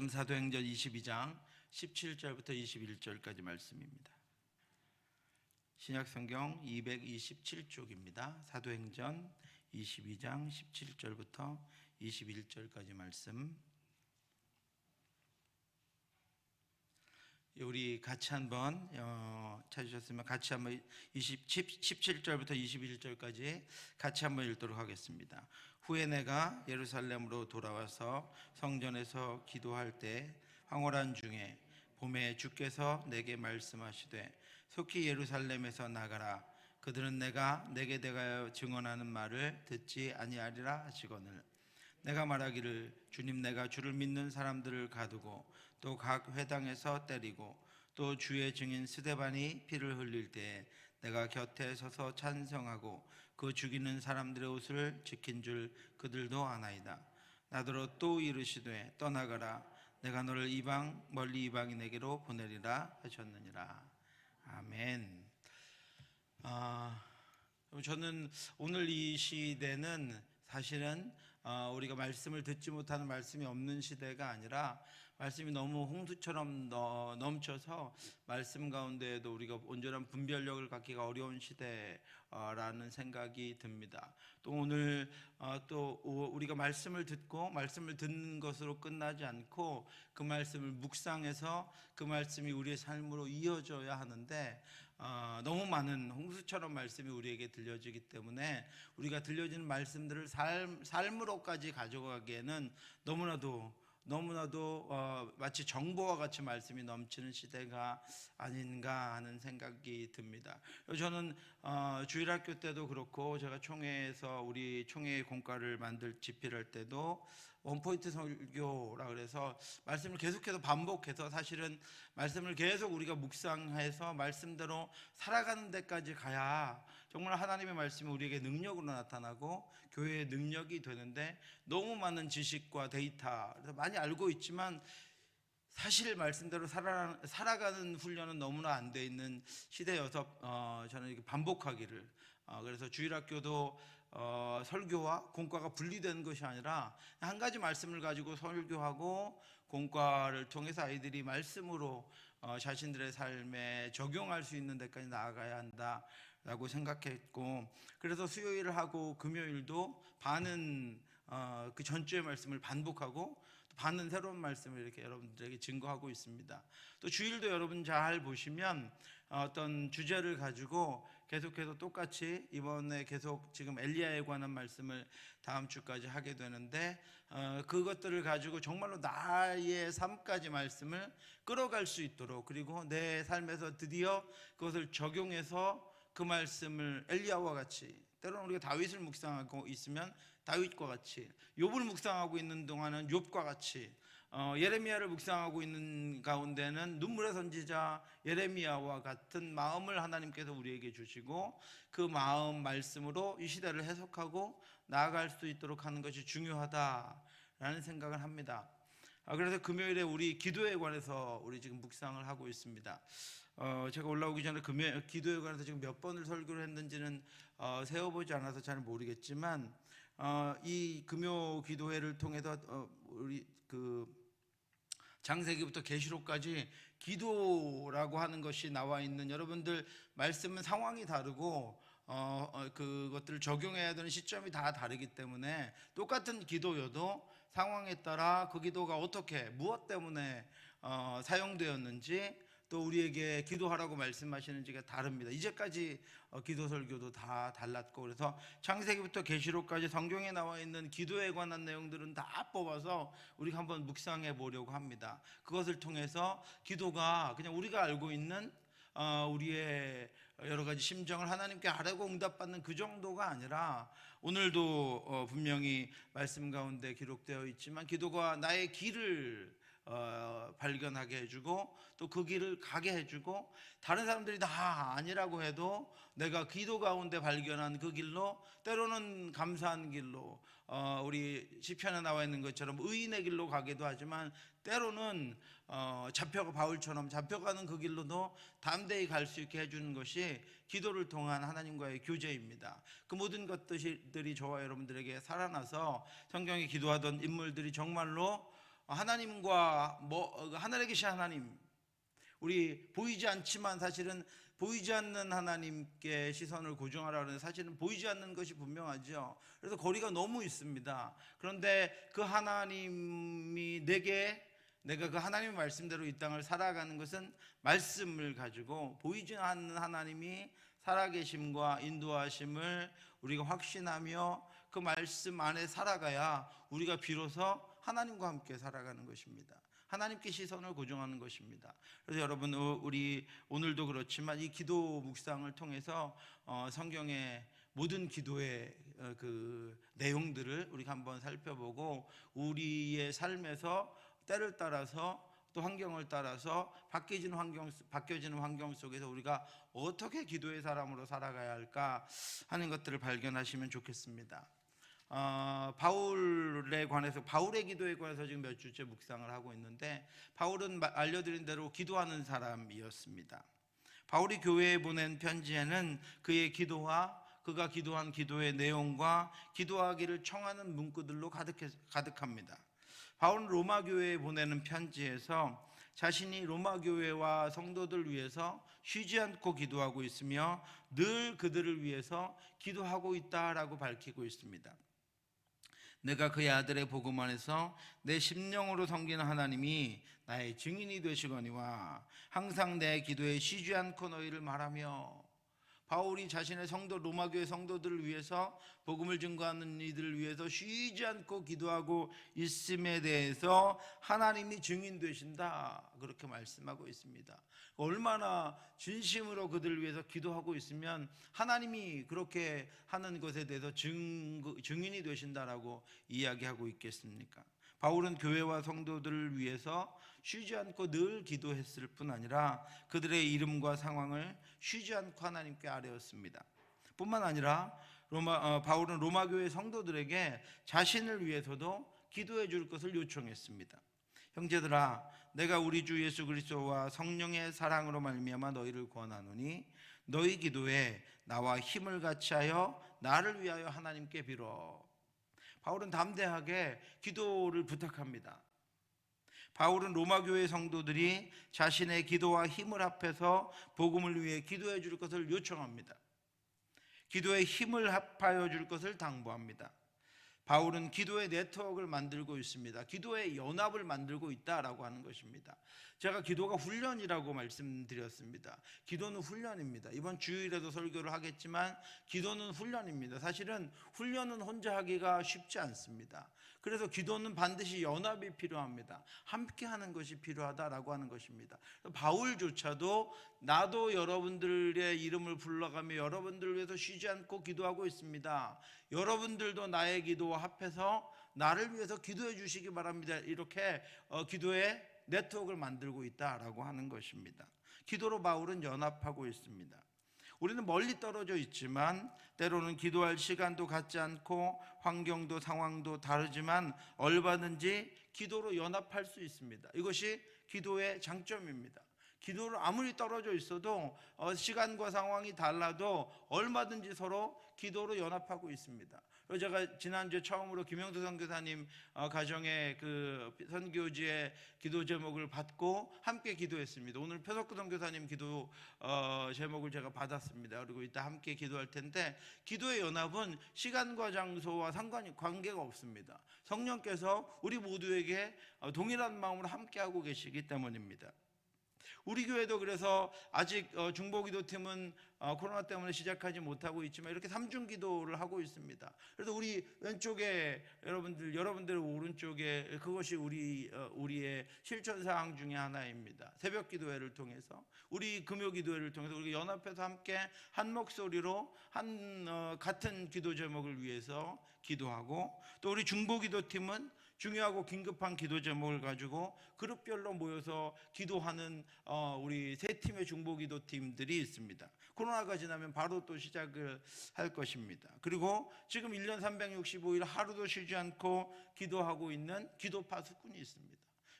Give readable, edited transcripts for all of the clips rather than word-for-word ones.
사도행전 22장 17절부터 21절까지 말씀입니다. 신약성경 227쪽입니다. 사도행전 22장 17절부터 21절까지 말씀. 우리 같이 한번 찾으셨으면 같이 한번 17절부터 21절까지 같이 한번 읽도록 하겠습니다. 후에 내가 예루살렘으로 돌아와서 성전에서 기도할 때 황홀한 중에 봄에 주께서 내게 말씀하시되 속히 예루살렘에서 나가라. 그들은 내게 대하여 증언하는 말을 듣지 아니하리라 하시거늘 내가 말하기를 주님, 내가 주를 믿는 사람들을 가두고 또 각 회당에서 때리고 또 주의 증인 스데반이 피를 흘릴 때에 내가 곁에 서서 찬성하고 그 죽이는 사람들의 옷을 지킨 줄 그들도 아나이다. 나더러 또 이르시되 떠나가라. 내가 너를 멀리 이방인에게로 보내리라 하셨느니라. 아멘. 저는 오늘 이 시대는 사실은 우리가 말씀을 듣지 못하는 말씀이 없는 시대가 아니라 말씀이 너무 홍수처럼 넘쳐서 말씀 가운데에도 우리가 온전한 분별력을 갖기가 어려운 시대라는 생각이 듭니다. 또 오늘 또 우리가 말씀을 듣고 말씀을 듣는 것으로 끝나지 않고 그 말씀을 묵상해서 그 말씀이 우리의 삶으로 이어져야 하는데 너무 많은 홍수처럼 말씀이 우리에게 들려지기 때문에 우리가 들려지는 말씀들을 삶으로까지 가져가기에는 너무나도 마치 정보와 같이 말씀이 넘치는 시대가 아닌가 하는 생각이 듭니다. 저는 주일학교 때도 그렇고 제가 총회에서 우리 총회 공과를 집필할 때도 원포인트 설교라 그래서 말씀을 계속해서 반복해서 사실은 말씀을 계속 우리가 묵상해서 말씀대로 살아가는 데까지 가야 정말 하나님의 말씀이 우리에게 능력으로 나타나고 교회의 능력이 되는데 너무 많은 지식과 데이터 많이 알고 있지만 사실 말씀대로 살아가는 훈련은 너무나 안 돼 있는 시대여서 저는 이렇게 반복하기를 그래서 주일학교도 설교와 공과가 분리되는 것이 아니라 한 가지 말씀을 가지고 설교하고 공과를 통해서 아이들이 말씀으로 자신들의 삶에 적용할 수 있는 데까지 나아가야 한다라고 생각했고 그래서 수요일을 하고 금요일도 반은 그 전주의 말씀을 반복하고 또 반은 새로운 말씀을 이렇게 여러분들에게 증거하고 있습니다. 또 주일도 여러분 잘 보시면 어떤 주제를 가지고 계속해서 똑같이 이번에 계속 지금 엘리야에 관한 말씀을 다음 주까지 하게 되는데 그것들을 가지고 정말로 나의 삶까지 말씀을 끌어갈 수 있도록 그리고 내 삶에서 드디어 그것을 적용해서 그 말씀을 엘리야와 같이 때로는 우리가 다윗을 묵상하고 있으면 다윗과 같이 욥을 묵상하고 있는 동안은 욥과 같이 예레미야를 묵상하고 있는 가운데는 눈물의 선지자 예레미야와 같은 마음을 하나님께서 우리에게 주시고 그 마음 말씀으로 이 시대를 해석하고 나아갈 수 있도록 하는 것이 중요하다라는 생각을 합니다. 그래서 금요일에 우리 기도에 관해서 우리 지금 묵상을 하고 있습니다. 제가 올라오기 전에 기도에 관해서 지금 몇 번을 설교를 했는지는 세어보지 않아서 잘 모르겠지만 이 금요 기도회를 통해서 우리 창세기부터 계시록까지 기도라고 하는 것이 나와 있는 여러분들 말씀은 상황이 다르고 그것들을 적용해야 되는 시점이 다 다르기 때문에 똑같은 기도여도 상황에 따라 그 기도가 어떻게 무엇 때문에 사용되었는지 또 우리에게 기도하라고 말씀하시는지가 다릅니다. 이제까지 기도 설교도 다 달랐고 그래서 창세기부터 계시록까지 성경에 나와 있는 기도에 관한 내용들은 다 뽑아서 우리가 한번 묵상해 보려고 합니다. 그것을 통해서 기도가 그냥 우리가 알고 있는 우리의 여러 가지 심정을 하나님께 아뢰고 응답받는 그 정도가 아니라 오늘도 분명히 말씀 가운데 기록되어 있지만 기도가 나의 길을 발견하게 해주고 또 그 길을 가게 해주고 다른 사람들이 다 아니라고 해도 내가 기도 가운데 발견한 그 길로 때로는 감사한 길로 우리 시편에 나와 있는 것처럼 의인의 길로 가기도 하지만 때로는 바울처럼 잡혀가는 그 길로도 담대히 갈 수 있게 해주는 것이 기도를 통한 하나님과의 교제입니다. 그 모든 것들이 저와 여러분들에게 살아나서 성경에 기도하던 인물들이 정말로 하나님과 하늘에 계신 하나님, 우리 보이지 않지만 사실은 보이지 않는 하나님께 시선을 고정하라는, 사실은 보이지 않는 것이 분명하죠. 그래서 거리가 너무 있습니다. 그런데 그 하나님이 내가 그 하나님의 말씀대로 이 땅을 살아가는 것은 말씀을 가지고 보이지 않는 하나님이 살아계심과 인도하심을 우리가 확신하며 그 말씀 안에 살아가야 우리가 비로소 하나님과 함께 살아가는 것입니다. 하나님께 시선을 고정하는 것입니다. 그래서 여러분, 우리 오늘도 그렇지만 이 기도 묵상을 통해서 성경의 모든 기도의 그 내용들을 우리가 한번 살펴보고 우리의 삶에서 때를 따라서 또 환경을 따라서 바뀌어지는 환경 속에서 우리가 어떻게 기도의 사람으로 살아가야 할까 하는 것들을 발견하시면 좋겠습니다. 바울의 기도에 관해서 지금 몇 주째 묵상을 하고 있는데, 바울은 알려드린 대로 기도하는 사람이었습니다. 바울이 교회에 보낸 편지에는 그의 기도와 그가 기도한 기도의 내용과 기도하기를 청하는 문구들로 가득합니다. 바울은 로마 교회에 보내는 편지에서 자신이 로마 교회와 성도들 위해서 쉬지 않고 기도하고 있으며 늘 그들을 위해서 기도하고 있다라고 밝히고 있습니다. 내가 그의 아들의 복음 안에서 내 심령으로 섬기는 하나님이 나의 증인이 되시거니와 항상 내 기도에 쉬지 않고 너희를 말하며, 바울이 자신의 로마교회 성도들을 위해서, 복음을 증거하는 이들을 위해서 쉬지 않고 기도하고 있음에 대해서 하나님이 증인 되신다, 그렇게 말씀하고 있습니다. 얼마나 진심으로 그들을 위해서 기도하고 있으면 하나님이 그렇게 하는 것에 대해서 증인이 되신다라고 이야기하고 있겠습니까? 바울은 교회와 성도들을 위해서 쉬지 않고 늘 기도했을 뿐 아니라 그들의 이름과 상황을 쉬지 않고 하나님께 아뢰었습니다. 뿐만 아니라 바울은 로마 교회 성도들에게 자신을 위해서도 기도해 줄 것을 요청했습니다. 형제들아, 내가 우리 주 예수 그리스도와 성령의 사랑으로 말미암아 너희를 권하노니 너희 기도에 나와 힘을 같이하여 나를 위하여 하나님께 빌어. 바울은 담대하게 기도를 부탁합니다. 바울은 로마 교회 성도들이 자신의 기도와 힘을 합해서 복음을 위해 기도해 줄 것을 요청합니다. 기도에 힘을 합하여 줄 것을 당부합니다. 바울은 기도의 네트워크를 만들고 있습니다. 기도의 연합을 만들고 있다라고 하는 것입니다. 제가 기도가 훈련이라고 말씀드렸습니다. 기도는 훈련입니다. 이번 주일에도 설교를 하겠지만 기도는 훈련입니다. 사실은 훈련은 혼자 하기가 쉽지 않습니다. 그래서 기도는 반드시 연합이 필요합니다. 함께 하는 것이 필요하다라고 하는 것입니다. 바울조차도 나도 여러분들의 이름을 불러가며 여러분들을 위해서 쉬지 않고 기도하고 있습니다. 여러분들도 나의 기도와 합해서 나를 위해서 기도해 주시기 바랍니다. 이렇게 기도의 네트워크를 만들고 있다라고 하는 것입니다. 기도로 바울은 연합하고 있습니다. 우리는 멀리 떨어져 있지만 때로는 기도할 시간도 같지 않고 환경도 상황도 다르지만 얼마든지 기도로 연합할 수 있습니다. 이것이 기도의 장점입니다. 기도를 아무리 떨어져 있어도 시간과 상황이 달라도 얼마든지 서로 기도로 연합하고 있습니다. 그래서 제가 지난주에 처음으로 김영수 선교사님 가정의 그 선교지의 기도 제목을 받고 함께 기도했습니다. 오늘 표석구 선교사님 기도 제목을 제가 받았습니다. 그리고 이따 함께 기도할 텐데, 기도의 연합은 시간과 장소와 관계가 없습니다. 성령께서 우리 모두에게 동일한 마음으로 함께하고 계시기 때문입니다. 우리 교회도 그래서 아직 중보기도팀은 코로나 때문에 시작하지 못하고 있지만 이렇게 삼중기도를 하고 있습니다. 그래서 우리 왼쪽에 여러분들 오른쪽에 그것이 우리의 실천사항 중에 하나입니다. 새벽기도회를 통해서, 우리 금요기도회를 통해서 우리가 연합해서 함께 한 목소리로 같은 기도 제목을 위해서 기도하고, 또 우리 중보기도팀은 중요하고 긴급한 기도 제목을 가지고 그룹별로 모여서 기도하는 우리 세 팀의 중보기도 팀들이 있습니다. 코로나가 지나면 바로 또 시작을 할 것입니다. 그리고 지금 1년 365일 하루도 쉬지 않고 기도하고 있는 기도파 수꾼이 있습니다.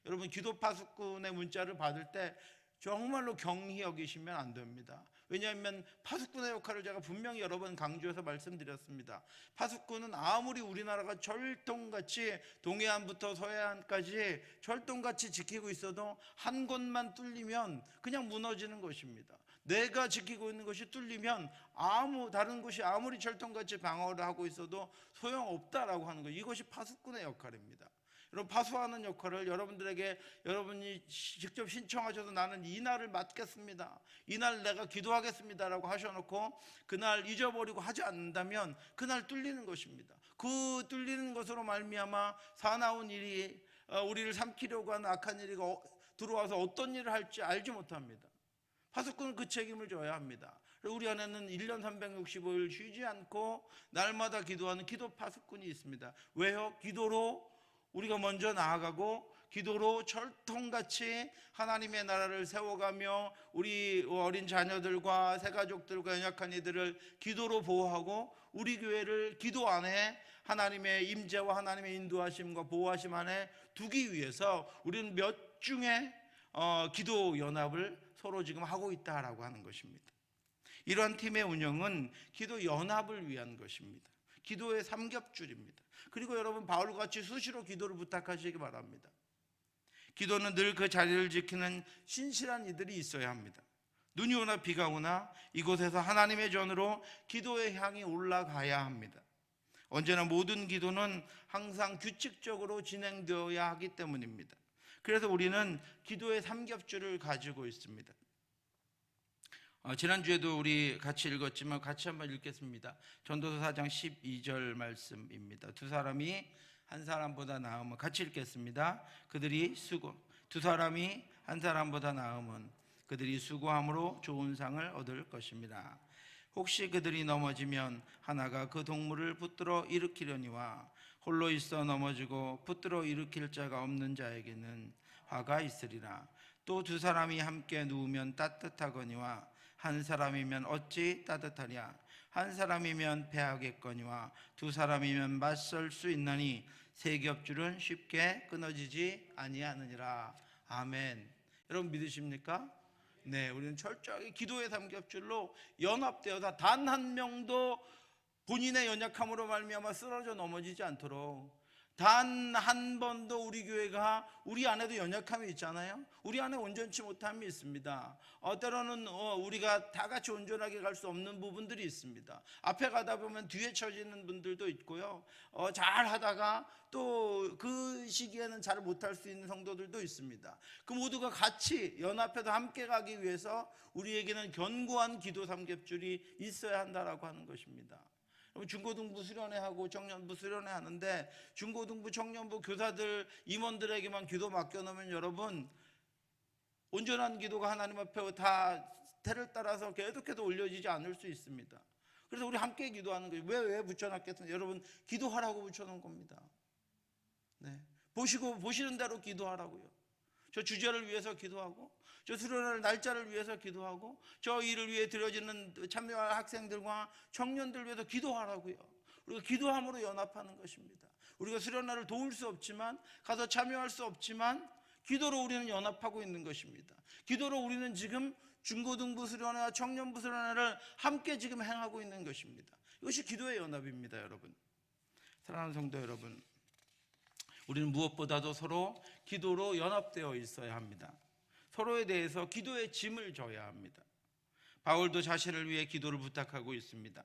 여러분, 기도파 수꾼의 문자를 받을 때 정말로 경히 여기시면 안 됩니다. 왜냐하면 파수꾼의 역할을 제가 분명히 여러 번 강조해서 말씀드렸습니다. 파수꾼은 아무리 우리나라가 철통같이 동해안부터 서해안까지 철통같이 지키고 있어도 한 곳만 뚫리면 그냥 무너지는 것입니다. 내가 지키고 있는 것이 뚫리면 다른 곳이 아무리 철통같이 방어를 하고 있어도 소용없다라고 하는 것, 이것이 파수꾼의 역할입니다. 여러분, 파수하는 역할을 여러분이 직접 신청하셔서 나는 이날을 맡겠습니다, 이날 내가 기도하겠습니다라고 하셔놓고 그날 잊어버리고 하지 않는다면 그날 뚫리는 것입니다. 그 뚫리는 것으로 말미암아 사나운 일이 우리를 삼키려고 하는 악한 일이 들어와서 어떤 일을 할지 알지 못합니다. 파수꾼은 그 책임을 져야 합니다. 우리 안에는 1년 365일 쉬지 않고 날마다 기도하는 기도 파수꾼이 있습니다. 왜요? 기도로 우리가 먼저 나아가고 기도로 철통같이 하나님의 나라를 세워가며 우리 어린 자녀들과 새가족들과 연약한 이들을 기도로 보호하고 우리 교회를 기도 안에 하나님의 임재와 하나님의 인도하심과 보호하심 안에 두기 위해서 우리는 몇 중의 기도 연합을 서로 지금 하고 있다라고 하는 것입니다. 이러한 팀의 운영은 기도 연합을 위한 것입니다. 기도의 삼겹줄입니다. 그리고 여러분, 바울같이 수시로 기도를 부탁하시기 바랍니다. 기도는 늘 그 자리를 지키는 신실한 이들이 있어야 합니다. 눈이 오나 비가 오나 이곳에서 하나님의 전으로 기도의 향이 올라가야 합니다. 언제나 모든 기도는 항상 규칙적으로 진행되어야 하기 때문입니다. 그래서 우리는 기도의 삼겹줄을 가지고 있습니다. 지난주에도 우리 같이 읽었지만 같이 한번 읽겠습니다. 전도서 4장 12절 말씀입니다. 두 사람이 한 사람보다 나으면, 같이 읽겠습니다. 두 사람이 한 사람보다 나으면 그들이 수고함으로 좋은 상을 얻을 것입니다. 혹시 그들이 넘어지면 하나가 그 동물을 붙들어 일으키려니와 홀로 있어 넘어지고 붙들어 일으킬 자가 없는 자에게는 화가 있으리라. 또 두 사람이 함께 누우면 따뜻하거니와 한 사람이면 어찌 따뜻하랴. 한 사람이면 패하겠거니와 두 사람이면 맞설 수 있나니 세 겹줄은 쉽게 끊어지지 아니하느니라. 아멘. 여러분 믿으십니까? 네, 우리는 철저하게 기도의 삼겹줄로 연합되어서 단 한 명도 본인의 연약함으로 말미암아 쓰러져 넘어지지 않도록, 단 한 번도 우리 교회가, 우리 안에도 연약함이 있잖아요. 우리 안에 온전치 못함이 있습니다. 때로는 우리가 다 같이 온전하게 갈 수 없는 부분들이 있습니다. 앞에 가다 보면 뒤에 처지는 분들도 있고요. 잘 하다가 또 그 시기에는 잘 못할 수 있는 성도들도 있습니다. 그 모두가 같이 연합해서 함께 가기 위해서 우리에게는 견고한 기도 삼겹줄이 있어야 한다라고 하는 것입니다. 중고등부 수련회 하고 청년부 수련회 하는데 중고등부 청년부 교사들 임원들에게만 기도 맡겨놓으면 여러분, 온전한 기도가 하나님 앞에 다 태를 따라서 계속해서 올려지지 않을 수 있습니다. 그래서 우리 함께 기도하는 거예요. 왜 붙여놨겠습니까? 여러분, 기도하라고 붙여놓은 겁니다. 네, 보시는 대로 기도하라고요. 저 주제를 위해서 기도하고, 저 수련회 날짜를 위해서 기도하고, 저 일을 위해 드려지는 참여할 학생들과 청년들 위해서 기도하라고요. 우리가 기도함으로 연합하는 것입니다. 우리가 수련회를 도울 수 없지만, 가서 참여할 수 없지만 기도로 우리는 연합하고 있는 것입니다. 기도로 우리는 지금 중고등부 수련회와 청년부 수련회를 함께 지금 행하고 있는 것입니다. 이것이 기도의 연합입니다. 여러분, 사랑하는 성도 여러분, 우리는 무엇보다도 서로 기도로 연합되어 있어야 합니다. 서로에 대해서 기도의 짐을 져야 합니다. 바울도 자신을 위해 기도를 부탁하고 있습니다.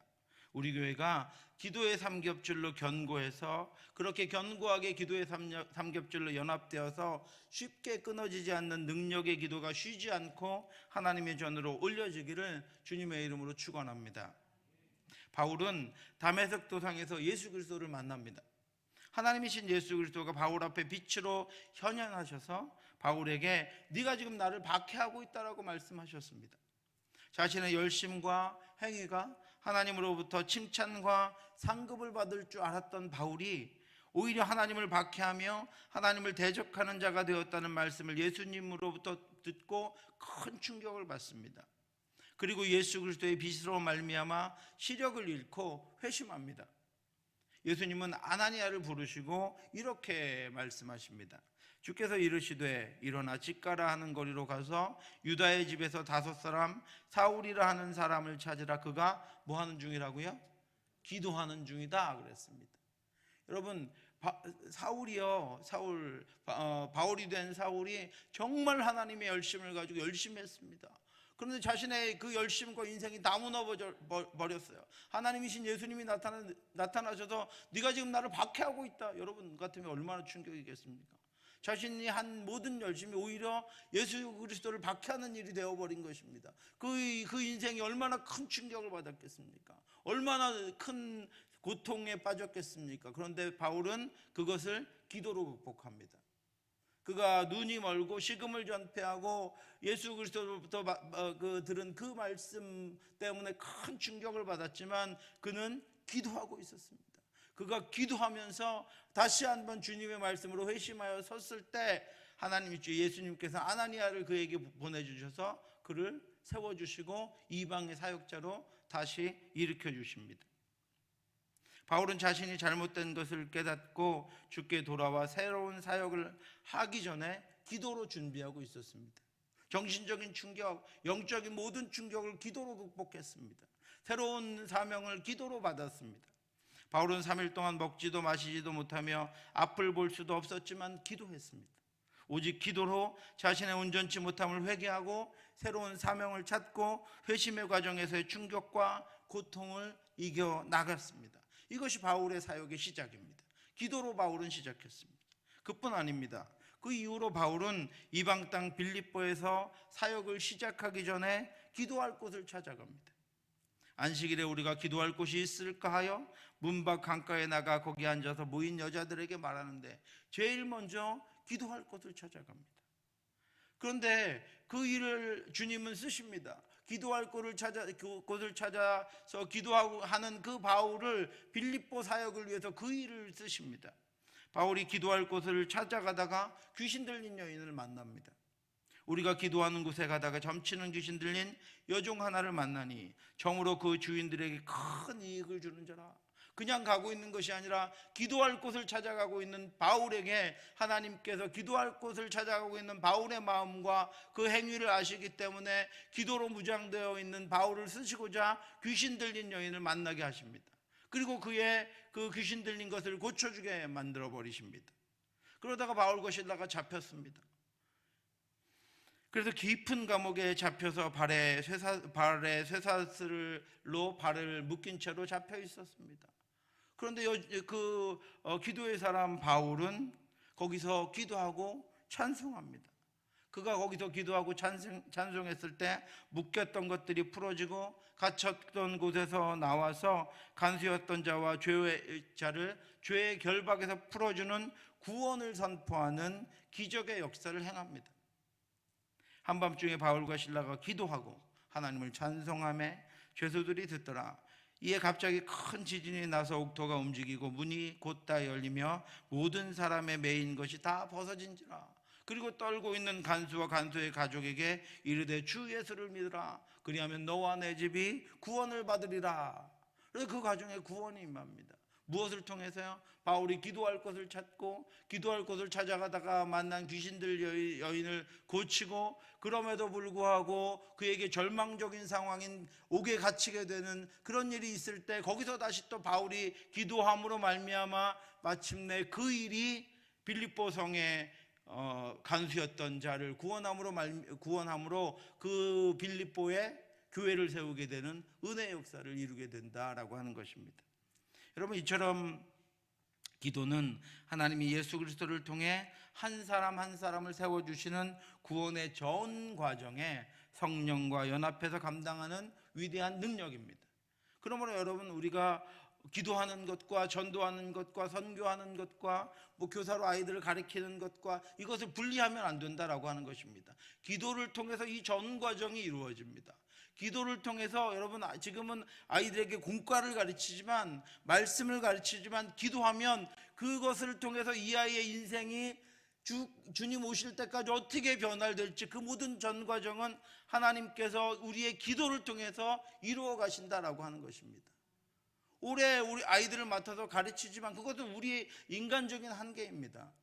우리 교회가 기도의 삼겹줄로 견고해서, 그렇게 견고하게 기도의 삼겹줄로 연합되어서 쉽게 끊어지지 않는 능력의 기도가 쉬지 않고 하나님의 전으로 올려지기를 주님의 이름으로 축원합니다. 바울은 다메섹 도상에서 예수 그리스도를 만납니다. 하나님이신 예수 그리스도가 바울 앞에 빛으로 현현하셔서 바울에게 네가 지금 나를 박해하고 있다라고 말씀하셨습니다. 자신의 열심과 행위가 하나님으로부터 칭찬과 상급을 받을 줄 알았던 바울이 오히려 하나님을 박해하며 하나님을 대적하는 자가 되었다는 말씀을 예수님으로부터 듣고 큰 충격을 받습니다. 그리고 예수 그리스도의 빛으로 말미암아 시력을 잃고 회심합니다. 예수님은 아나니아를 부르시고 이렇게 말씀하십니다. 주께서 이르시되 일어나 집가라 하는 거리로 가서 유다의 집에서 5사람 사울이라 하는 사람을 찾으라. 그가 뭐 하는 중이라고요? 기도하는 중이다 그랬습니다. 여러분, 바울이 된 사울이 정말 하나님의 열심을 가지고 열심히 했습니다. 그런데 자신의 그 열심과 인생이 다 무너버렸어요. 하나님이신 예수님이 나타나셔서 네가 지금 나를 박해하고 있다. 여러분 같으면 얼마나 충격이겠습니까? 자신이 한 모든 열심이 오히려 예수 그리스도를 박해하는 일이 되어버린 것입니다. 그 인생이 얼마나 큰 충격을 받았겠습니까? 얼마나 큰 고통에 빠졌겠습니까? 그런데 바울은 그것을 기도로 극복합니다. 그가 눈이 멀고 식음을 전폐하고 예수 그리스도로부터 들은 그 말씀 때문에 큰 충격을 받았지만 그는 기도하고 있었습니다. 그가 기도하면서 다시 한번 주님의 말씀으로 회심하여 섰을 때 하나님 예수님께서 아나니아를 그에게 보내주셔서 그를 세워주시고 이방의 사역자로 다시 일으켜 주십니다. 바울은 자신이 잘못된 것을 깨닫고 주께 돌아와 새로운 사역을 하기 전에 기도로 준비하고 있었습니다. 정신적인 충격, 영적인 모든 충격을 기도로 극복했습니다. 새로운 사명을 기도로 받았습니다. 바울은 3일 동안 먹지도 마시지도 못하며 앞을 볼 수도 없었지만 기도했습니다. 오직 기도로 자신의 온전치 못함을 회개하고 새로운 사명을 찾고 회심의 과정에서의 충격과 고통을 이겨 나갔습니다. 이것이 바울의 사역의 시작입니다. 기도로 바울은 시작했습니다. 그뿐 아닙니다. 그 이후로 바울은 이방 땅 빌립보에서 사역을 시작하기 전에 기도할 곳을 찾아갑니다. 안식일에 우리가 기도할 곳이 있을까 하여 문 밖 강가에 나가 거기 앉아서 모인 여자들에게 말하는데 제일 먼저 기도할 곳을 찾아갑니다. 그런데 그 일을 주님은 쓰십니다. 기도할 곳을 찾아서 기도하고 하는 그 바울을 빌립보 사역을 위해서 그 일을 쓰십니다. 바울이 기도할 곳을 찾아가다가 귀신 들린 여인을 만납니다. 우리가 기도하는 곳에 가다가 점치는 귀신 들린 여종 하나를 만나니 정으로 그 주인들에게 큰 이익을 주는 자라. 그냥 가고 있는 것이 아니라 기도할 곳을 찾아가고 있는 바울에게 하나님께서 기도할 곳을 찾아가고 있는 바울의 마음과 그 행위를 아시기 때문에 기도로 무장되어 있는 바울을 쓰시고자 귀신 들린 여인을 만나게 하십니다. 그리고 그의 그 귀신 들린 것을 고쳐주게 만들어 버리십니다. 그러다가 바울과 실라가 잡혔습니다. 그래서 깊은 감옥에 잡혀서 발에 쇠사슬로 발을 묶인 채로 잡혀 있었습니다. 그런데 기도의 사람 바울은 거기서 기도하고 찬송합니다. 그가 거기서 기도하고 찬송했을 때 묶였던 것들이 풀어지고 갇혔던 곳에서 나와서 간수였던 자와 죄자를 죄의 결박에서 풀어주는 구원을 선포하는 기적의 역사를 행합니다. 한밤중에 바울과 실라가 기도하고 하나님을 찬송하며 죄수들이 듣더라. 이에 갑자기 큰 지진이 나서 옥토가 움직이고 문이 곧다 열리며 모든 사람의 매인 것이 다 벗어진지라. 그리고 떨고 있는 간수와 간수의 가족에게 이르되 주 예수를 믿으라. 그리하면 너와 내 집이 구원을 받으리라. 그래서 그 가정에 구원이 임합니다. 무엇을 통해서요? 바울이 기도할 곳을 찾고 기도할 곳을 찾아가다가 만난 귀신들 여인을 고치고 그럼에도 불구하고 그에게 절망적인 상황인 옥에 갇히게 되는 그런 일이 있을 때 거기서 다시 또 바울이 기도함으로 말미암아 마침내 그 일이 빌립보 성에 간수였던 자를 구원함으로 그 빌립보에 교회를 세우게 되는 은혜의 역사를 이루게 된다라고 하는 것입니다. 여러분, 이처럼 기도는 하나님이 예수 그리스도를 통해 한 사람 한 사람을 세워주시는 구원의 전 과정에 성령과 연합해서 감당하는 위대한 능력입니다. 그러므로 여러분, 우리가 기도하는 것과 전도하는 것과 선교하는 것과 교사로 아이들을 가르치는 것과 이것을 분리하면 안 된다라고 하는 것입니다. 기도를 통해서 이 전 과정이 이루어집니다. 기도를 통해서 여러분, 지금은 아이들에게 공과를 가르치지만 말씀을 가르치지만 기도하면 그것을 통해서 이 아이의 인생이 주님 오실 때까지 어떻게 변화될지 그 모든 전 과정은 하나님께서 우리의 기도를 통해서 이루어 가신다라고 하는 것입니다. 올해 우리 아이들을 맡아서 가르치지만 그것은 우리의 인간적인 한계입니다.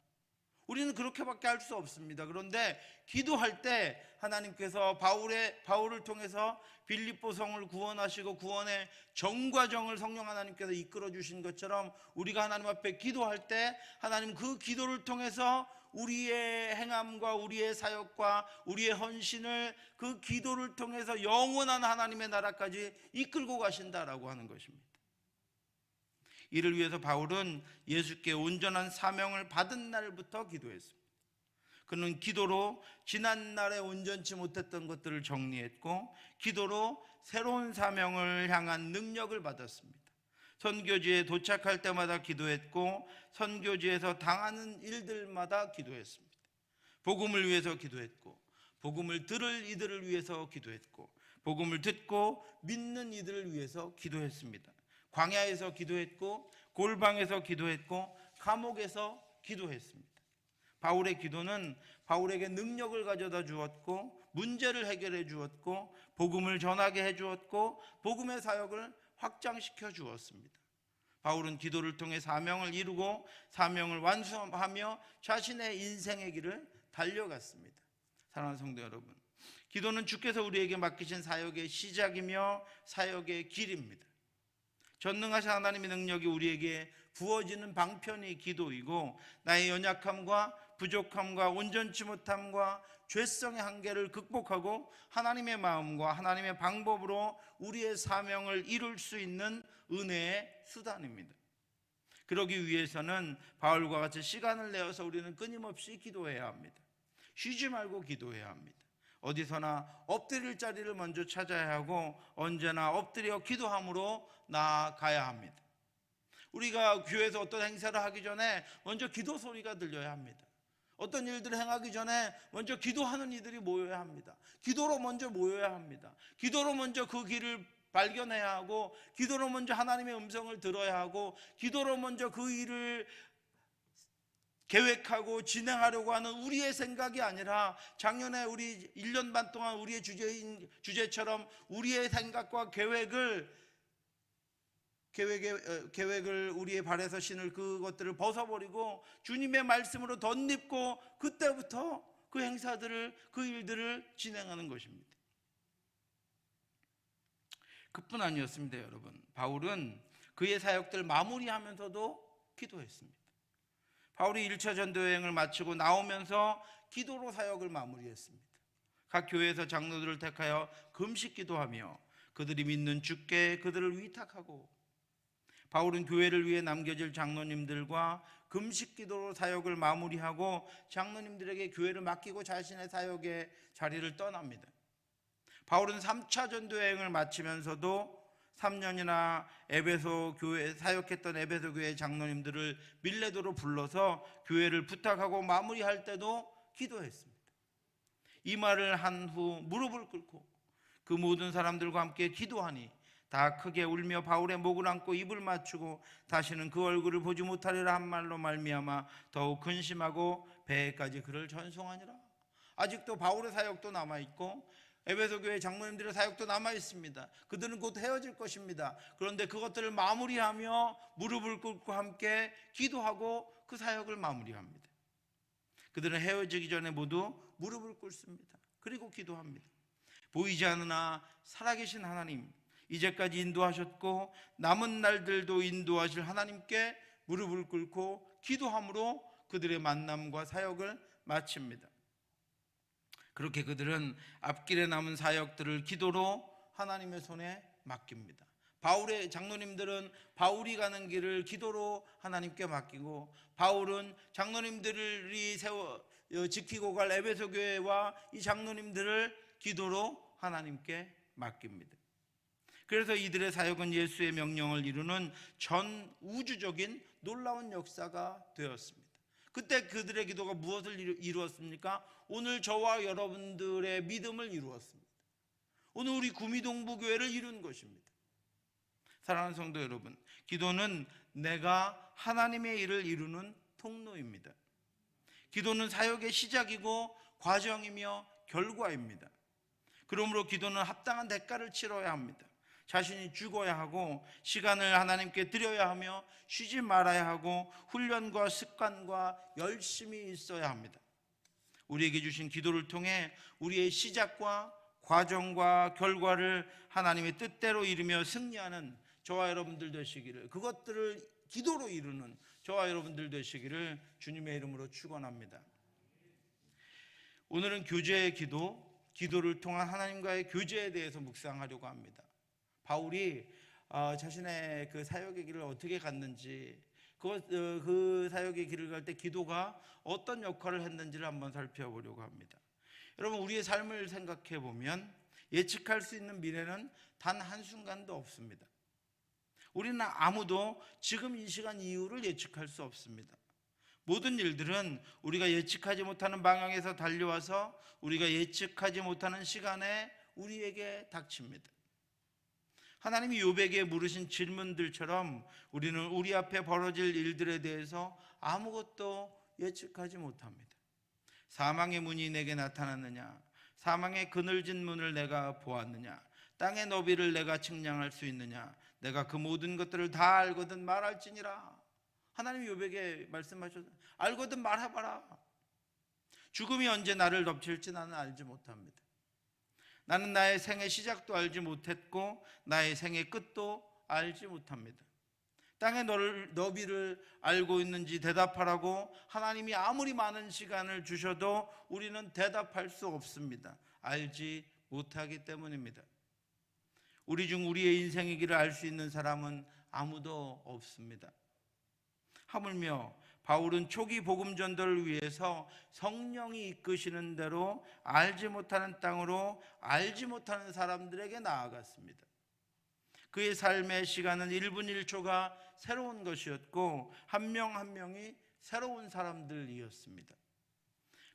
우리는 그렇게밖에 할 수 없습니다. 그런데 기도할 때 하나님께서 바울을 통해서 빌립보 성을 구원하시고 구원의 정과정을 성령 하나님께서 이끌어 주신 것처럼 우리가 하나님 앞에 기도할 때 하나님 그 기도를 통해서 우리의 행함과 우리의 사역과 우리의 헌신을 그 기도를 통해서 영원한 하나님의 나라까지 이끌고 가신다라고 하는 것입니다. 이를 위해서 바울은 예수께 온전한 사명을 받은 날부터 기도했습니다. 그는 기도로 지난날에 온전치 못했던 것들을 정리했고 기도로 새로운 사명을 향한 능력을 받았습니다. 선교지에 도착할 때마다 기도했고 선교지에서 당하는 일들마다 기도했습니다. 복음을 위해서 기도했고 복음을 들을 이들을 위해서 기도했고 복음을 듣고 믿는 이들을 위해서 기도했습니다. 광야에서 기도했고 골방에서 기도했고 감옥에서 기도했습니다. 바울의 기도는 바울에게 능력을 가져다 주었고 문제를 해결해 주었고 복음을 전하게 해 주었고 복음의 사역을 확장시켜 주었습니다. 바울은 기도를 통해 사명을 이루고 사명을 완수하며 자신의 인생의 길을 달려갔습니다. 사랑하는 성도 여러분, 기도는 주께서 우리에게 맡기신 사역의 시작이며 사역의 길입니다. 전능하신 하나님의 능력이 우리에게 부어지는 방편이 기도이고 나의 연약함과 부족함과 온전치 못함과 죄성의 한계를 극복하고 하나님의 마음과 하나님의 방법으로 우리의 사명을 이룰 수 있는 은혜의 수단입니다. 그러기 위해서는 바울과 같이 시간을 내어서 우리는 끊임없이 기도해야 합니다. 쉬지 말고 기도해야 합니다. 어디서나 엎드릴 자리를 먼저 찾아야 하고 언제나 엎드려 기도함으로 나아가야 합니다. 우리가 교회에서 어떤 행사를 하기 전에 먼저 기도 소리가 들려야 합니다. 어떤 일들을 행하기 전에 먼저 기도하는 이들이 모여야 합니다. 기도로 먼저 모여야 합니다. 기도로 먼저 그 길을 발견해야 하고 기도로 먼저 하나님의 음성을 들어야 하고 기도로 먼저 그 일을 계획하고 진행하려고 하는 우리의 생각이 아니라 작년에 우리 1년 반 동안 우리의 주제처럼 우리의 생각과 계획을 우리의 발에서 신을 그것들을 벗어버리고 주님의 말씀으로 덧입고 그때부터 그 행사들을 그 일들을 진행하는 것입니다. 그뿐 아니었습니다. 여러분, 바울은 그의 사역들 마무리하면서도 기도했습니다. 바울이 1차 전도 여행을 마치고 나오면서 기도로 사역을 마무리했습니다. 각 교회에서 장로들을 택하여 금식 기도하며 그들이 믿는 주께 그들을 위탁하고 바울은 교회를 위해 남겨질 장로님들과 금식 기도로 사역을 마무리하고 장로님들에게 교회를 맡기고 자신의 사역의 자리를 떠납니다. 바울은 3차 전도 여행을 마치면서도 3년이나 에베소 교회 사역했던 에베소 교회 장로님들을 밀레도로 불러서 교회를 부탁하고 마무리할 때도 기도했습니다. 이 말을 한 후 무릎을 꿇고 그 모든 사람들과 함께 기도하니 다 크게 울며 바울의 목을 안고 입을 맞추고 다시는 그 얼굴을 보지 못하리라 한 말로 말미암아 더욱 근심하고 배에까지 그를 전송하니라. 아직도 바울의 사역도 남아있고 에베소 교회 장로님들의 사역도 남아있습니다. 그들은 곧 헤어질 것입니다. 그런데 그것들을 마무리하며 무릎을 꿇고 함께 기도하고 그 사역을 마무리합니다. 그들은 헤어지기 전에 모두 무릎을 꿇습니다. 그리고 기도합니다. 보이지 않으나 살아계신 하나님, 이제까지 인도하셨고 남은 날들도 인도하실 하나님께 무릎을 꿇고 기도함으로 그들의 만남과 사역을 마칩니다. 그렇게 그들은 앞길에 남은 사역들을 기도로 하나님의 손에 맡깁니다. 바울의 장로님들은 바울이 가는 길을 기도로 하나님께 맡기고 바울은 장로님들이 지키고 갈 에베소 교회와 이 장로님들을 기도로 하나님께 맡깁니다. 그래서 이들의 사역은 예수의 명령을 이루는 전 우주적인 놀라운 역사가 되었습니다. 그때 그들의 기도가 무엇을 이루었습니까? 오늘 저와 여러분들의 믿음을 이루었습니다. 오늘 우리 구미동부 교회를 이룬 것입니다. 사랑하는 성도 여러분, 기도는 내가 하나님의 일을 이루는 통로입니다. 기도는 사역의 시작이고 과정이며 결과입니다. 그러므로 기도는 합당한 대가를 치러야 합니다. 자신이 죽어야 하고 시간을 하나님께 드려야 하며 쉬지 말아야 하고 훈련과 습관과 열심히 있어야 합니다. 우리에게 주신 기도를 통해 우리의 시작과 과정과 결과를 하나님의 뜻대로 이루며 승리하는 저와 여러분들 되시기를, 그것들을 기도로 이루는 저와 여러분들 되시기를 주님의 이름으로 축원합니다. 오늘은 교제의 기도, 기도를 통한 하나님과의 교제에 대해서 묵상하려고 합니다. 바울이 자신의 그 사역의 길을 어떻게 갔는지, 그 사역의 길을 갈 때 기도가 어떤 역할을 했는지를 한번 살펴보려고 합니다. 여러분, 우리의 삶을 생각해 보면 예측할 수 있는 미래는 단 한순간도 없습니다. 우리는 아무도 지금 이 시간 이후를 예측할 수 없습니다. 모든 일들은 우리가 예측하지 못하는 방향에서 달려와서 우리가 예측하지 못하는 시간에 우리에게 닥칩니다. 하나님이 욥에게 물으신 질문들처럼 우리는 우리 앞에 벌어질 일들에 대해서 아무것도 예측하지 못합니다. 사망의 문이 내게 나타났느냐? 사망의 그늘진 문을 내가 보았느냐? 땅의 너비를 내가 측량할 수 있느냐? 내가 그 모든 것들을 다 알거든 말할지니라. 하나님이 욥에게 말씀하셔서 알거든 말해봐라. 죽음이 언제 나를 덮칠지 나는 알지 못합니다. 나는 나의 생의 시작도 알지 못했고 나의 생의 끝도 알지 못합니다. 땅의 너비를 알고 있는지 대답하라고 하나님이 아무리 많은 시간을 주셔도 우리는 대답할 수 없습니다. 알지 못하기 때문입니다. 우리 중 우리의 인생의 길을 알 수 있는 사람은 아무도 없습니다. 하물며 바울은 초기 복음 전도를 위해서 성령이 이끄시는 대로 알지 못하는 땅으로 알지 못하는 사람들에게 나아갔습니다. 그의 삶의 시간은 1분 1초가 새로운 것이었고 한 명 한 명이 새로운 사람들이었습니다.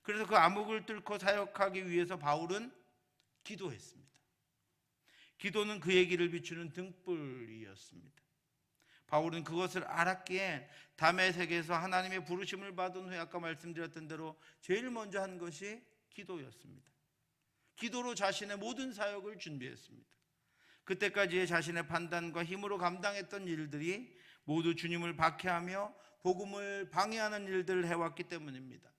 그래서 그 암흑을 뚫고 사역하기 위해서 바울은 기도했습니다. 기도는 그의 길을 비추는 등불이었습니다. 바울은 그것을 알았기에 다메섹에서 하나님의 부르심을 받은 후에 아까 말씀드렸던 대로 제일 먼저 한 것이 기도였습니다. 기도로 자신의 모든 사역을 준비했습니다. 그때까지의 자신의 판단과 힘으로 감당했던 일들이 모두 주님을 박해하며 복음을 방해하는 일들을 해왔기 때문입니다.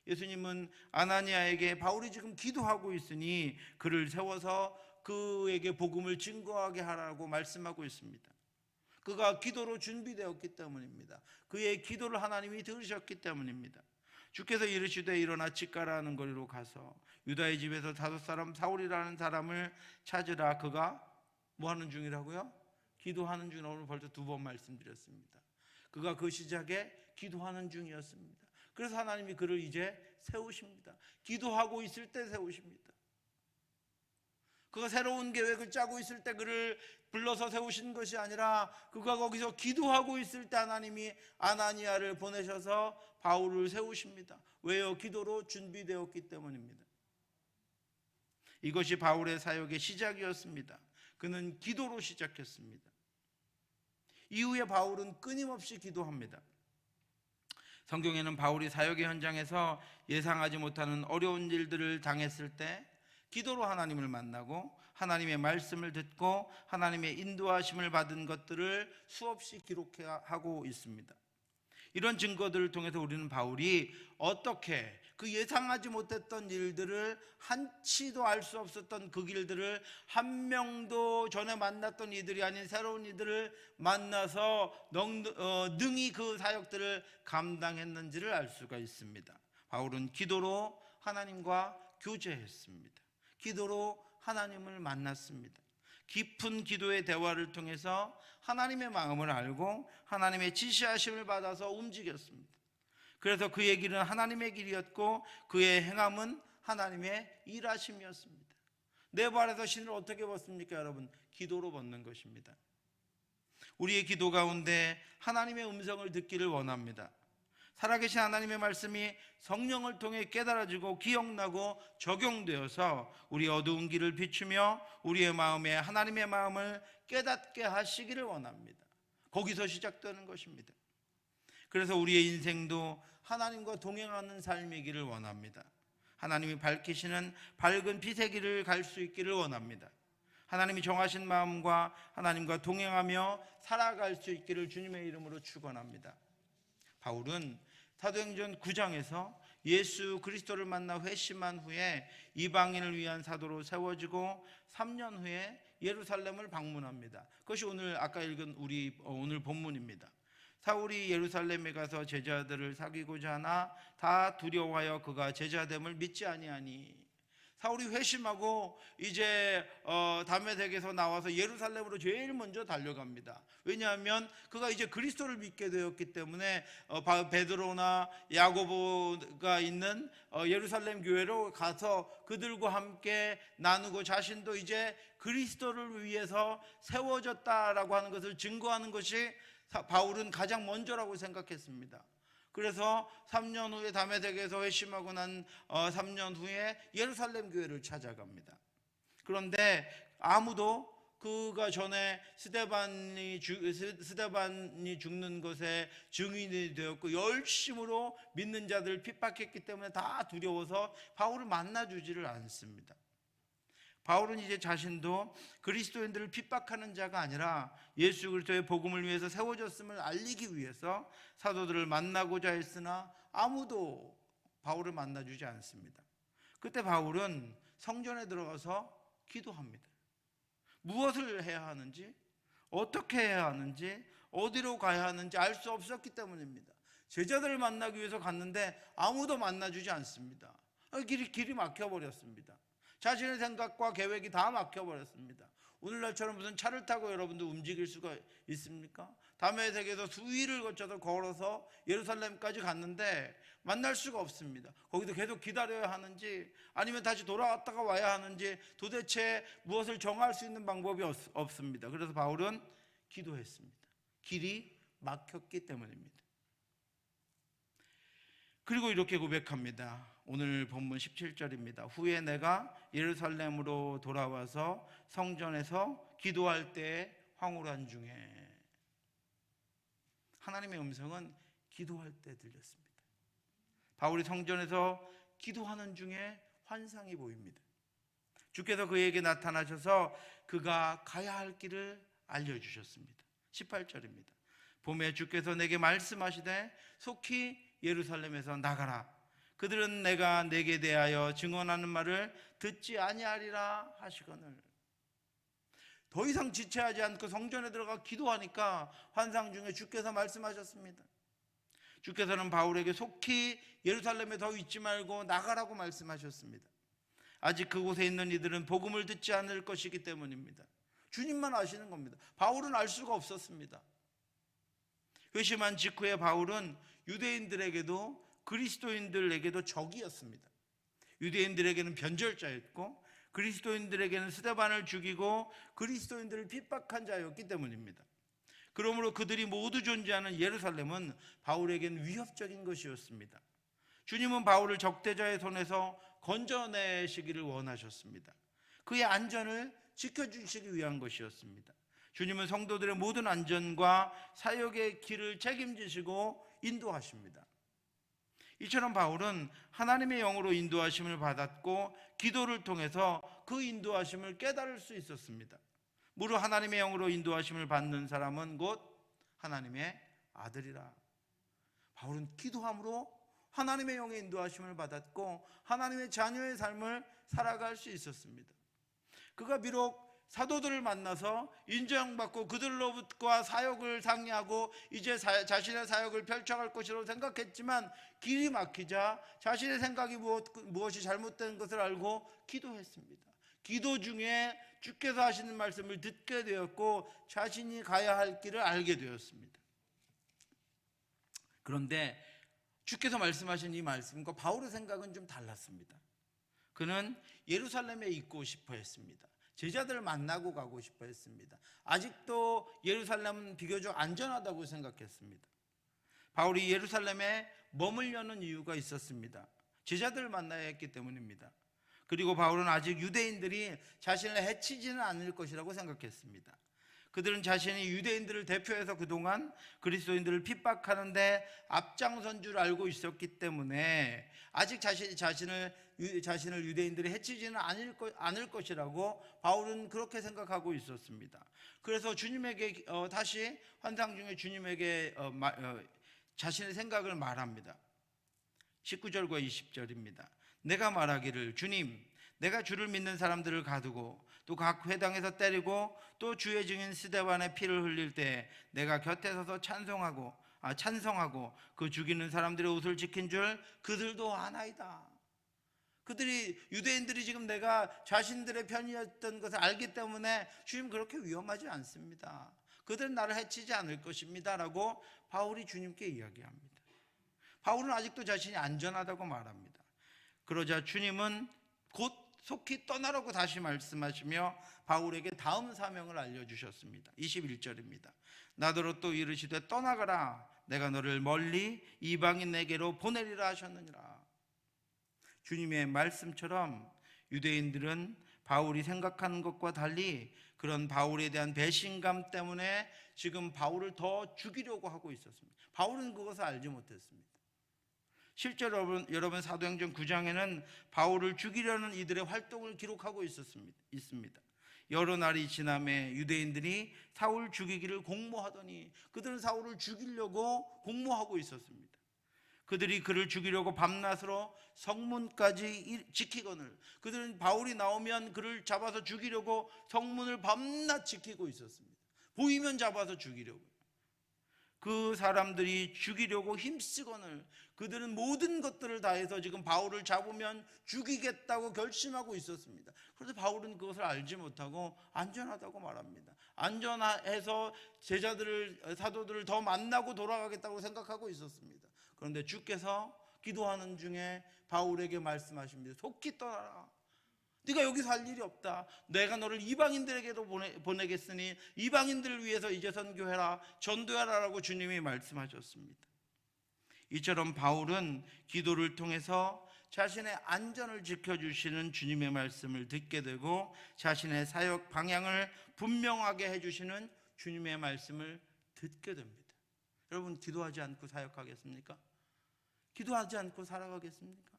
예수님은 아나니아에게 바울이 지금 기도하고 있으니 그를 세워서 그에게 복음을 증거하게 하라고 말씀하고 있습니다. 그가 기도로 준비되었기 때문입니다. 그의 기도를 하나님이 들으셨기 때문입니다. 주께서 이르시되 일어나 집가라 하는 거리로 가서 유다의 집에서 다섯 사람 사울이라는 사람을 찾으라. 그가 뭐 하는 중이라고요? 기도하는 중이라고. 오늘 벌써 2번 말씀드렸습니다. 그가 그 시작에 기도하는 중이었습니다. 그래서 하나님이 그를 이제 세우십니다. 기도하고 있을 때 세우십니다. 그가 새로운 계획을 짜고 있을 때 그를 불러서 세우신 것이 아니라 그가 거기서 기도하고 있을 때 하나님이 아나니아를 보내셔서 바울을 세우십니다. 왜요? 기도로 준비되었기 때문입니다. 이것이 바울의 사역의 시작이었습니다. 그는 기도로 시작했습니다. 이후에 바울은 끊임없이 기도합니다. 성경에는 바울이 사역의 현장에서 예상하지 못하는 어려운 일들을 당했을 때 기도로 하나님을 만나고 하나님의 말씀을 듣고 하나님의 인도하심을 받은 것들을 수없이 기록하고 있습니다. 이런 증거들을 통해서 우리는 바울이 어떻게 그 예상하지 못했던 일들을 한치도 알 수 없었던 그 길들을 한 명도 전에 만났던 이들이 아닌 새로운 이들을 만나서 능히 그 사역들을 감당했는지를 알 수가 있습니다. 바울은 기도로 하나님과 교제했습니다. 기도로 하나님을 만났습니다. 깊은 기도의 대화를 통해서 하나님의 마음을 알고 하나님의 지시하심을 받아서 움직였습니다. 그래서 그의 길은 하나님의 길이었고 그의 행함은 하나님의 일하심이었습니다. 내 발에서 신을 어떻게 벗습니까, 여러분? 기도로 벗는 것입니다. 우리의 기도 가운데 하나님의 음성을 듣기를 원합니다. 살아계신 하나님의 말씀이 성령을 통해 깨달아지고 기억나고 적용되어서 우리 어두운 길을 비추며 우리의 마음에 하나님의 마음을 깨닫게 하시기를 원합니다. 거기서 시작되는 것입니다. 그래서 우리의 인생도 하나님과 동행하는 삶이기를 원합니다. 하나님이 밝히시는 밝은 빛의 길을 갈 수 있기를 원합니다. 하나님이 정하신 마음과 하나님과 동행하며 살아갈 수 있기를 주님의 이름으로 축원합니다. 바울은 사도행전 9장에서 예수 그리스도를 만나 회심한 후에 이방인을 위한 사도로 세워지고 3년 후에 예루살렘을 방문합니다. 그것이 오늘 아까 읽은 우리 오늘 본문입니다. 사울이 예루살렘에 가서 제자들을 사귀고자 하나 다 두려워하여 그가 제자됨을 믿지 아니하니. 사울이 회심하고 이제 다메섹에서 나와서 예루살렘으로 제일 먼저 달려갑니다. 왜냐하면 그가 이제 그리스도를 믿게 되었기 때문에 베드로나 야고보가 있는 예루살렘 교회로 가서 그들과 함께 나누고 자신도 이제 그리스도를 위해서 세워졌다라고 하는 것을 증거하는 것이 바울은 가장 먼저라고 생각했습니다. 그래서 3년 후에 다메섹에서 회심하고 난 3년 후에 예루살렘 교회를 찾아갑니다. 그런데 아무도 그가 전에 스데반이 죽는 것에 증인이 되었고 열심으로 믿는 자들을 핍박했기 때문에 다 두려워서 바울을 만나주지를 않습니다. 바울은 이제 자신도 그리스도인들을 핍박하는 자가 아니라 예수 그리스도의 복음을 위해서 세워졌음을 알리기 위해서 사도들을 만나고자 했으나 아무도 바울을 만나주지 않습니다. 그때 바울은 성전에 들어가서 기도합니다. 무엇을 해야 하는지, 어떻게 해야 하는지, 어디로 가야 하는지 알 수 없었기 때문입니다. 제자들을 만나기 위해서 갔는데 아무도 만나주지 않습니다. 길이 막혀버렸습니다. 자신의 생각과 계획이 다 막혀버렸습니다. 오늘날처럼 무슨 차를 타고 여러분도 움직일 수가 있습니까? 다메섹에서 수위를 거쳐서 걸어서 예루살렘까지 갔는데 만날 수가 없습니다. 거기도 계속 기다려야 하는지 아니면 다시 돌아왔다가 와야 하는지 도대체 무엇을 정할 수 있는 방법이 없습니다. 그래서 바울은 기도했습니다. 길이 막혔기 때문입니다. 그리고 이렇게 고백합니다. 오늘 본문 17절입니다. 후에 내가 예루살렘으로 돌아와서 성전에서 기도할 때 황홀한 중에. 하나님의 음성은 기도할 때 들렸습니다. 바울이 성전에서 기도하는 중에 환상이 보입니다. 주께서 그에게 나타나셔서 그가 가야 할 길을 알려주셨습니다. 18절입니다. 봄에 주께서 내게 말씀하시되 속히 예루살렘에서 나가라. 그들은 내가 내게 대하여 증언하는 말을 듣지 아니하리라 하시거늘. 더 이상 지체하지 않고 성전에 들어가 기도하니까 환상 중에 주께서 말씀하셨습니다. 주께서는 바울에게 속히 예루살렘에 더 있지 말고 나가라고 말씀하셨습니다. 아직 그곳에 있는 이들은 복음을 듣지 않을 것이기 때문입니다. 주님만 아시는 겁니다. 바울은 알 수가 없었습니다. 회심한 직후에 바울은 유대인들에게도 그리스도인들에게도 적이었습니다. 유대인들에게는 변절자였고 그리스도인들에게는 스데반을 죽이고 그리스도인들을 핍박한 자였기 때문입니다. 그러므로 그들이 모두 존재하는 예루살렘은 바울에게는 위협적인 것이었습니다. 주님은 바울을 적대자의 손에서 건져내시기를 원하셨습니다. 그의 안전을 지켜주시기 위한 것이었습니다. 주님은 성도들의 모든 안전과 사역의 길을 책임지시고 인도하십니다. 이처럼 바울은 하나님의 영으로 인도하심을 받았고 기도를 통해서 그 인도하심을 깨달을 수 있었습니다. 무릇 하나님의 영으로 인도하심을 받는 사람은 곧 하나님의 아들이라. 바울은 기도함으로 하나님의 영의 인도하심을 받았고 하나님의 자녀의 삶을 살아갈 수 있었습니다. 그가 비록 사도들을 만나서 인정받고 그들로부터 사역을 상의하고 이제 자신의 사역을 펼쳐갈 것이라고 생각했지만 길이 막히자 자신의 생각이 무엇이 잘못된 것을 알고 기도했습니다. 기도 중에 주께서 하시는 말씀을 듣게 되었고 자신이 가야 할 길을 알게 되었습니다. 그런데 주께서 말씀하신 이 말씀과 바울의 생각은 좀 달랐습니다. 그는 예루살렘에 있고 싶어 했습니다. 제자들을 만나고 가고 싶어 했습니다. 아직도 예루살렘은 비교적 안전하다고 생각했습니다. 바울이 예루살렘에 머물려는 이유가 있었습니다. 제자들을 만나야 했기 때문입니다. 그리고 바울은 아직 유대인들이 자신을 해치지는 않을 것이라고 생각했습니다. 그들은 자신이 유대인들을 대표해서 그동안 그리스도인들을 핍박하는데 앞장선 줄 알고 있었기 때문에 아직 자신을 유대인들이 해치지는 않을 것이라고 바울은 그렇게 생각하고 있었습니다. 그래서 주님에게 다시 환상 중에 주님에게 자신의 생각을 말합니다. 19절과 20절입니다. 내가 말하기를 주님, 내가 주를 믿는 사람들을 가두고 또 각 회당에서 때리고 또 주의 증인 스데반의 피를 흘릴 때 내가 곁에 서서 찬성하고 그 죽이는 사람들의 옷을 지킨 줄 그들도 아나이다. 유대인들이 지금 내가 자신들의 편이었던 것을 알기 때문에 주님 그렇게 위험하지 않습니다. 그들은 나를 해치지 않을 것입니다 라고 바울이 주님께 이야기합니다. 바울은 아직도 자신이 안전하다고 말합니다. 그러자 주님은 곧 속히 떠나라고 다시 말씀하시며 바울에게 다음 사명을 알려주셨습니다. 21절입니다. 나더러 또 이르시되 떠나가라. 내가 너를 멀리 이방인에게로 보내리라 하셨느니라. 주님의 말씀처럼 유대인들은 바울이 생각하는 것과 달리 그런 바울에 대한 배신감 때문에 지금 바울을 더 죽이려고 하고 있었습니다. 바울은 그것을 알지 못했습니다. 실제로 여러분 사도행전 9장에는 바울을 죽이려는 이들의 활동을 기록하고 있습니다. 여러 날이 지남에 유대인들이 사울 죽이기를 공모하더니 그들은 사울을 죽이려고 공모하고 있었습니다. 그들이 그를 죽이려고 밤낮으로 성문까지 지키거늘 그들은 바울이 나오면 그를 잡아서 죽이려고 성문을 밤낮 지키고 있었습니다. 보이면 잡아서 죽이려고. 그 사람들이 죽이려고 힘쓰거늘 그들은 모든 것들을 다해서 지금 바울을 잡으면 죽이겠다고 결심하고 있었습니다. 그래서 바울은 그것을 알지 못하고 안전하다고 말합니다. 안전해서 사도들을 더 만나고 돌아가겠다고 생각하고 있었습니다. 그런데 주께서 기도하는 중에 바울에게 말씀하십니다. 속히 떠나라. 네가 여기서 할 일이 없다. 내가 너를 이방인들에게로 보내겠으니 이방인들을 위해서 이제 선교해라, 전도해라라고 주님이 말씀하셨습니다. 이처럼 바울은 기도를 통해서 자신의 안전을 지켜주시는 주님의 말씀을 듣게 되고 자신의 사역 방향을 분명하게 해주시는 주님의 말씀을 듣게 됩니다. 여러분 기도하지 않고 사역하겠습니까? 기도하지 않고 살아가겠습니까?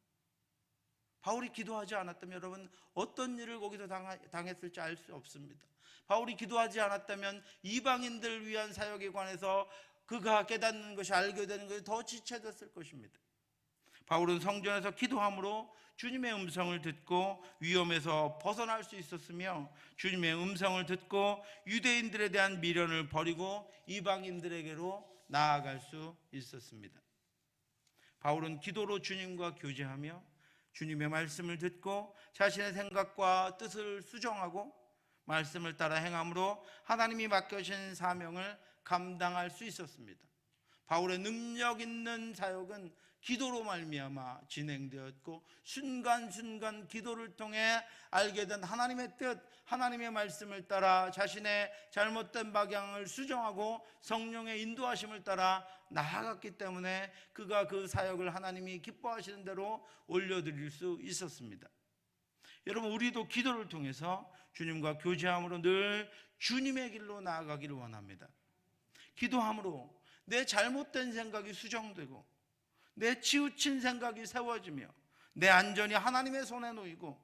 바울이 기도하지 않았다면 여러분 어떤 일을 거기서 당했을지 알 수 없습니다. 바울이 기도하지 않았다면 이방인들을 위한 사역에 관해서 그가 깨닫는 것이 알게 되는 것이 더 지체됐을 것입니다. 바울은 성전에서 기도함으로 주님의 음성을 듣고 위험에서 벗어날 수 있었으며 주님의 음성을 듣고 유대인들에 대한 미련을 버리고 이방인들에게로 나아갈 수 있었습니다. 바울은 기도로 주님과 교제하며 주님의 말씀을 듣고 자신의 생각과 뜻을 수정하고 말씀을 따라 행함으로 하나님이 맡겨주신 사명을 감당할 수 있었습니다. 바울의 능력 있는 사역은 기도로 말미암아 진행되었고 순간순간 기도를 통해 알게 된 하나님의 뜻, 하나님의 말씀을 따라 자신의 잘못된 방향을 수정하고 성령의 인도하심을 따라 나아갔기 때문에 그가 그 사역을 하나님이 기뻐하시는 대로 올려드릴 수 있었습니다. 여러분 우리도 기도를 통해서 주님과 교제함으로 늘 주님의 길로 나아가기를 원합니다. 기도함으로 내 잘못된 생각이 수정되고 내 치우친 생각이 세워지며 내 안전이 하나님의 손에 놓이고